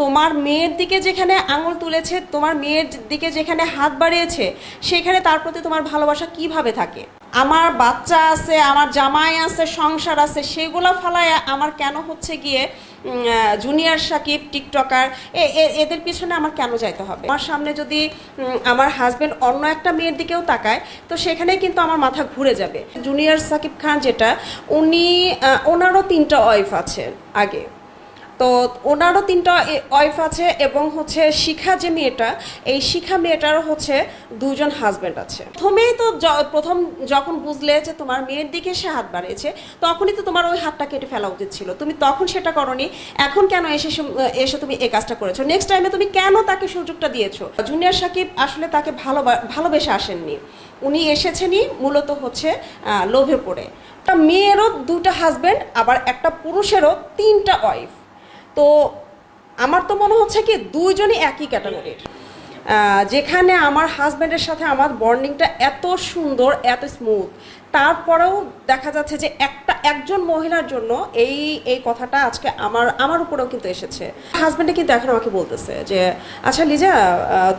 তোমার মেয়ের দিকে যেখানে আঙুল তুলেছে, তোমার মেয়ের দিকে যেখানে হাত বাড়িয়েছে, সেখানে তার প্রতি তোমার ভালোবাসা কিভাবে থাকে? আমার বাচ্চা আছে, আমার জামাই আছে, সংসার আছে, সেগুলো ফালায় আমার কেন হচ্ছে গিয়ে জুনিয়র সাকিব টিকটকার এদের পিছনে আমার কেন যাইতে হবে? আমার সামনে যদি আমার হাজবেন্ড অন্য একটা মেয়ের দিকেও তাকায়, তো সেখানে কিন্তু আমার মাথা ঘুরে যাবে। জুনিয়র সাকিব খান যেটা, ওনারও 3টা ওয়াইফ আছে আগে, তো ওনারও 3টা ওয়াইফ আছে, এবং হচ্ছে শিখা যে মেয়েটা, এই শিখা মেয়েটারও হচ্ছে 2জন হাজব্যান্ড আছে। প্রথম যখন বুঝলে যে তোমার মেয়ের দিকে সে হাত বাড়িয়েছে, তখনই তো তোমার ওই হাতটা কেটে ফেলা উচিত ছিল। তুমি তখন সেটা করনি, এখন কেন এসে তুমি এই কাজটা করেছো? নেক্সট টাইমে তুমি কেন তাকে সুযোগটা দিয়েছো? জুনিয়র সাকিব আসলে তাকে ভালোবেসে আসেননি, উনি এসেছেনই মূলত হচ্ছে লোভে পড়ে। একটা মেয়েরও 2টা হাজব্যান্ড, আবার একটা পুরুষেরও 3টা ওয়াইফ। তো আমার তো মনে হচ্ছে কি 2জনই একই ক্যাটাগরির। যেখানে আমার হাজব্যান্ডের সাথে আমার বন্ডিংটা এত সুন্দর, এত স্মুথ, তারপরেও দেখা যাচ্ছে যে একজন মহিলার জন্য এই কথাটা আজকে আমার উপরেও কিন্তু এসেছে। হাজব্যান্ডে কিন্তু এখন আমাকে বলতেছে যে আচ্ছা লিজা,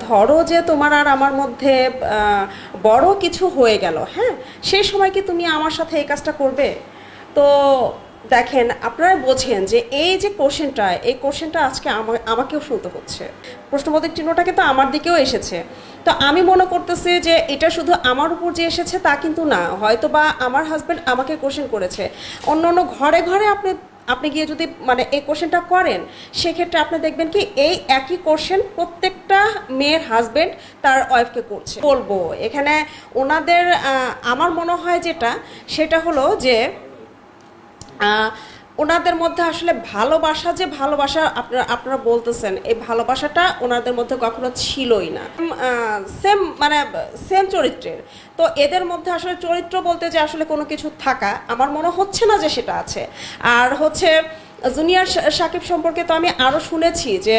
ধরো যে তোমার আর আমার মধ্যে বড় কিছু হয়ে গেল, হ্যাঁ, সেই সময় কি তুমি আমার সাথে এই কাজটা করবে? তো দেখেন, আপনারা বোঝেন যে এই যে কোশ্চেনটা আজকে আমাকেও শুনতে হচ্ছে। প্রশ্নবোধক চিহ্নটা কিন্তু আমার দিকেও এসেছে। তো আমি মনে করতেছি যে এটা শুধু আমার উপর যে এসেছে তা কিন্তু না, হয়তো বা আমার হাজব্যান্ড আমাকে কোশ্চেন করেছে। অন্য ঘরে ঘরে আপনি গিয়ে যদি মানে এই কোশ্চেনটা করেন, সেক্ষেত্রে আপনি দেখবেন কি এই একই কোশ্চেন প্রত্যেকটা মেয়ের হাজব্যান্ড তার ওয়াইফকে করছে। বলবো এখানে ওনাদের আমার মনে হয় সেটা হলো যে ওনাদের মধ্যে আসলে ভালোবাসা আপনারা বলতেছেন, এই ভালোবাসাটা ওনাদের মধ্যে কখনো ছিলই না। সেম চরিত্রের, তো এদের মধ্যে আসলে চরিত্র বলতে যে আসলে কোনো কিছু থাকা আমার মনে হচ্ছে না যে সেটা আছে। আর হচ্ছে জুনিয়র সাকিব সম্পর্কে তো আমি আরও শুনেছি যে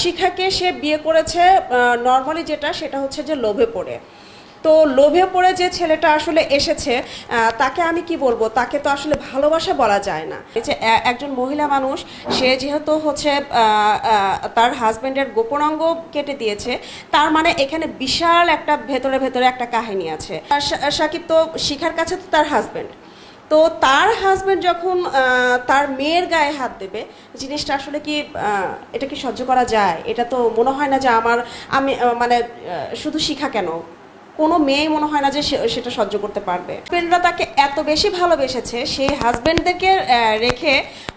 শিখাকে সে বিয়ে করেছে নর্মালি, সেটা হচ্ছে যে লোভে পড়ে। তো লোভে পড়ে যে ছেলেটা আসলে এসেছে, তাকে আমি কি বলবো, তাকে তো আসলে ভালোবাসা বলা যায় না। যে একজন মহিলা মানুষ, সে যেহেতু হচ্ছে তার হাজব্যান্ডের গোপন অঙ্গ কেটে দিয়েছে, তার মানে এখানে বিশাল একটা ভেতরে একটা কাহিনী আছে। সাকিব তো শিখার কাছে তো তার হাজব্যান্ড, তো তার হাজব্যান্ড যখন তার মেয়ের গায়ে হাত দেবে, জিনিসটা আসলে কি এটা কি সহ্য করা যায়? এটা তো মনে হয় না যে আমি শুধু শিখা কেন, কোনো মেয়ে মনে হয় না যে সেটা সহ্য করতে পারবে। হাজব্যান্ডরা তাকে এত বেশি ভালোবেসেছে, সেই হাজব্যান্ডদেরকে রেখে,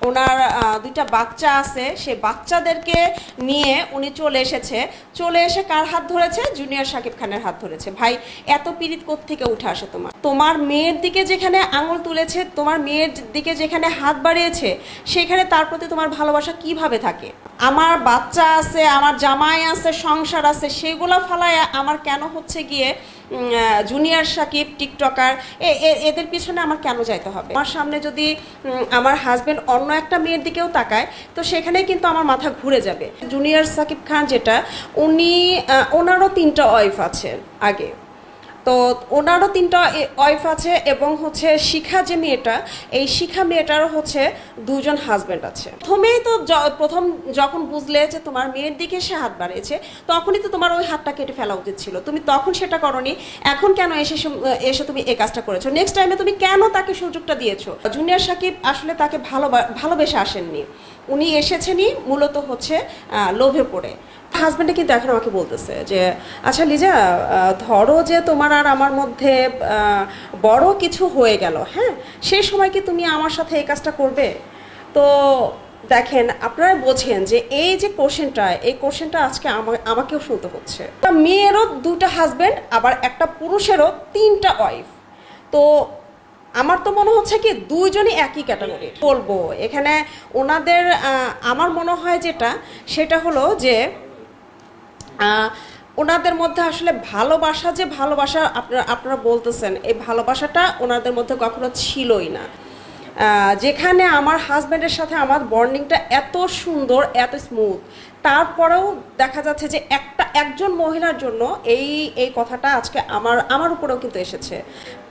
ওনার 2টা বাচ্চা আছে, সেই বাচ্চাদেরকে নিয়ে উনি চলে এসে কার হাত ধরেছে? জুনিয়র সাকিব খানের হাত ধরেছে। ভাই, এত পীড়িত কোত্থেকে উঠে আসে তোমার মেয়ের দিকে যেখানে আঙুল তুলেছে, তোমার মেয়ের দিকে যেখানে হাত বাড়িয়েছে, সেখানে তার প্রতি তোমার ভালোবাসা কিভাবে থাকে? আমার বাচ্চা আছে, আমার জামাই আছে, সংসার আছে, সেগুলো ফালায় আমার কেন হচ্ছে গিয়ে জুনিয়র সাকিব টিকটকার এদের পিছনে আমার কেন যাইতে হবে? আমার সামনে যদি আমার হাজব্যান্ড অন্য একটা মেয়ের দিকেও তাকায়, তো সেখানে কিন্তু আমার মাথা ঘুরে যাবে। জুনিয়র সাকিব খান যেটা, ওনারও 3টা ওয়াইফ আছে আগে, তো ওনারও 3টা ওয়াইফ আছে, এবং হচ্ছে শিখা যে মেয়েটা, এই শিখা মেয়েটারও হচ্ছে 2জন হাজব্যান্ড আছে। প্রথম যখন বুঝলে যে তোমার মেয়ের দিকে সে হাত বাড়িয়েছে, তখনই তো তোমার ওই হাতটা কেটে ফেলা উচিত ছিল। তুমি তখন সেটা করনি, এখন কেন এসে তুমি এই কাজটা করেছো? নেক্সট টাইমে তুমি কেন তাকে সুযোগটা দিয়েছো? জুনিয়র সাকিব আসলে তাকে ভালোবেসে আসেননি, উনি এসেছেনই মূলত হচ্ছে লোভে পড়ে। হাজব্যান্ডে কিন্তু এখন আমাকে বলতেছে যে আচ্ছা লিজা, ধরো যে তোমার আর আমার মধ্যে বড় কিছু হয়ে গেল, হ্যাঁ, সেই সময় কি তুমি আমার সাথে এই কাজটা করবে? তো দেখেন, আপনারা বোঝেন যে এই যে কোশ্চেনটা আজকে আমাকেও শুনতে হচ্ছে। একটা মেয়েরও 2টা হাজব্যান্ড, আবার একটা পুরুষেরও 3টা ওয়াইফ। তো আমার তো মনে হচ্ছে কি 2জনই একই ক্যাটাগরির। বলবো এখানে ওনাদের আমার মনে হয় সেটা হলো যে ওনাদের মধ্যে আসলে ভালোবাসা আপনারা বলতেছেন, এই ভালোবাসাটা ওনাদের মধ্যে কখনো ছিলই না। যেখানে আমার হাজব্যান্ডের সাথে আমার বন্ডিংটা এত সুন্দর, এত স্মুথ, তারপরেও দেখা যাচ্ছে যে একজন মহিলার জন্য এই কথাটা আজকে আমার উপরেও কিন্তু এসেছে।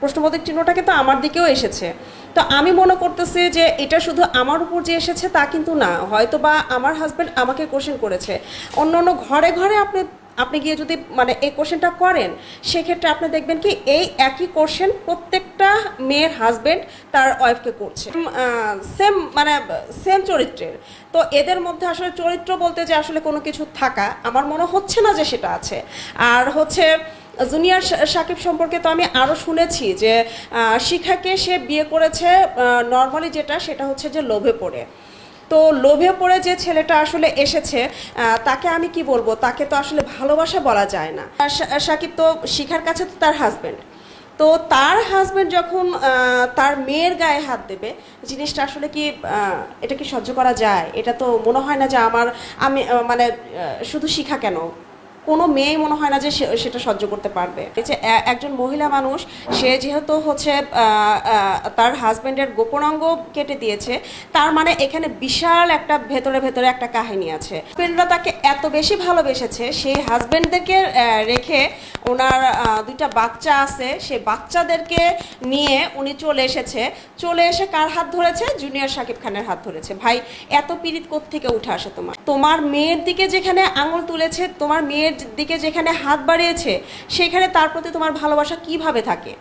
প্রশ্নবোধক চিহ্নটা কিন্তু আমার দিকেও এসেছে। তো আমি মনে করতেছি যে এটা শুধু আমার উপর যে এসেছে তা কিন্তু না, হয়তো বা আমার হাজব্যান্ড আমাকে কোশ্চেন করেছে। অন্য অন্য ঘরে ঘরে আপনি আপনি গিয়ে যদি মানে এই কোশ্চেনটা করেন, সেক্ষেত্রে আপনি দেখবেন কি এই একই কোশ্চেন প্রত্যেকটা মেয়ের হাজবেন্ড তার ওয়াইফকে করছে, সেম মানে সেম চরিত্রের। তো এদের মধ্যে আসলে চরিত্র বলতে যে আসলে কোনো কিছু থাকা, আমার মনে হচ্ছে না যে সেটা আছে। আর হচ্ছে জুনিয়র সাকিব সম্পর্কে তো আমি আরও শুনেছি যে শিখাকে সে বিয়ে করেছে নর্মালি, যেটা সেটা হচ্ছে যে লোভে পড়ে। তো লোভে পড়ে যে ছেলেটা আসলে এসেছে, তাকে আমি কি বলবো, তাকে তো আসলে ভালোবাসা বলা যায় না। সাকিব তো শিখার কাছে তো তার হাজব্যান্ড, তো তার হাজব্যান্ড যখন তার মেয়ের গায়ে হাত দেবে, জিনিসটা আসলে কি এটা কি সহ্য করা যায়? এটা তো মনে হয় না যে আমি মানে শুধু শিখা কেন, কোনো মেয়ে মনে হয় না যে সেটা সহ্য করতে পারবে। এই যে একজন মহিলা মানুষ, সে যেহেতু হচ্ছে তার হাজবেন্ডের গোপনাঙ্গ কেটে দিয়েছে, তার মানে এখানে বিশাল একটা ভেতরে ভেতরে একটা কাহিনী আছে। হাজবেন্ডরা তাকে এত বেশি ভালোবেসেছে, সেই হাজবেন্ডদেরকে রেখে ওনার দুইটা বাচ্চা আছে, সেই বাচ্চাদেরকে নিয়ে উনি চলে এসেছে। চলে এসে কার হাত ধরেছে? জুনিয়র শাকিব খানের হাত ধরেছে। ভাই, এত পীড়িত কোত্থেকে উঠে আসে তোমার? তোমার মেয়ের দিকে যেখানে আঙুল তুলেছে, তোমার মেয়ের দিকে যেখানে হাত বাড়িয়েছে, সেখানে তার প্রতি তোমার ভালোবাসা কিভাবে থাকে?